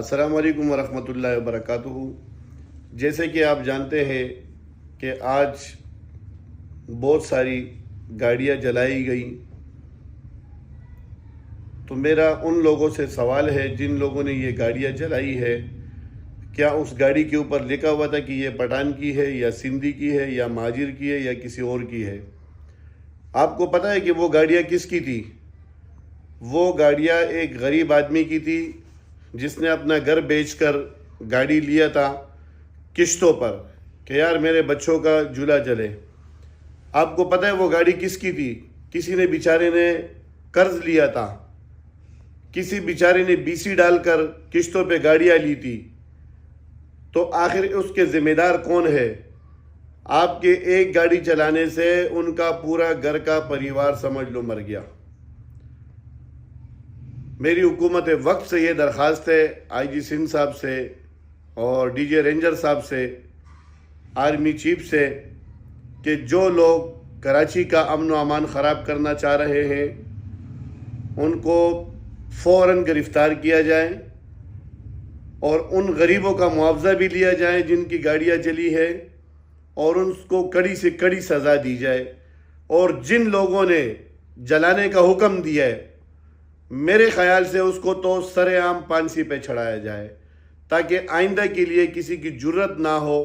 अस्सलाम वालेकुम वरहमतुल्लाहि वबरकातुहू। जैसे कि आप जानते हैं कि आज बहुत सारी गाड़ियां जलाई गई, तो मेरा उन लोगों से सवाल है जिन लोगों ने ये गाड़ियां जलाई है, क्या उस गाड़ी के ऊपर लिखा हुआ था कि ये पठान की है या सिंधी की है या महाजिर की है या किसी और की है? आपको पता है कि वो गाड़ियां किसकी थी? वो गाड़ियां एक गरीब आदमी की थी जिसने अपना घर बेचकर गाड़ी लिया था किश्तों पर कि यार मेरे बच्चों का झूला जले। आपको पता है वो गाड़ी किसकी थी? किसी ने बेचारे ने कर्ज लिया था, किसी बेचारे ने बीसी डालकर किश्तों पे गाड़ियां ली थी। तो आखिर उसके जिम्मेदार कौन है? आपके एक गाड़ी चलाने से उनका पूरा घर का परिवार समझ लो मर गया। मेरी हुकूमत वक्त से ये दरख्वास्त है आईजी सिंध साहब से और डीजे रेंजर साहब से, आर्मी चीफ से, कि जो लोग कराची का अमन व अमान ख़राब करना चाह रहे हैं उनको फ़ौरन गिरफ़्तार किया जाए और उन गरीबों का मुआवजा भी लिया जाए जिनकी गाड़ियाँ जली है और उनको कड़ी से कड़ी सज़ा दी जाए। और जिन लोगों ने जलाने का हुक्म दिया है, मेरे ख़याल से उसको तो सरेआम फांसी पे चढ़ाया जाए ताकि आइंदा के लिए किसी की जुर्रत ना हो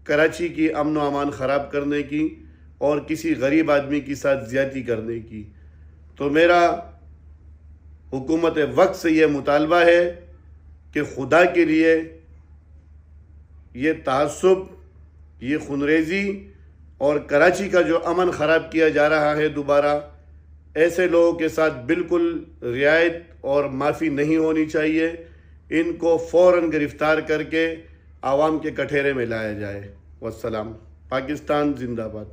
कराची की अमन व अमान ख़राब करने की और किसी गरीब आदमी के साथ ज़्यादती करने की। तो मेरा हुकूमत वक्त से ये मुतालबा है कि खुदा के लिए ये तआस्सुब, ये खुनरेज़ी और कराची का जो अमन ख़राब किया जा रहा है दोबारा, ऐसे लोगों के साथ बिल्कुल रियायत और माफ़ी नहीं होनी चाहिए। इनको फ़ौरन गिरफ़्तार करके आवाम के कठेरे में लाया जाए। वस्सलाम। पाकिस्तान जिंदाबाद।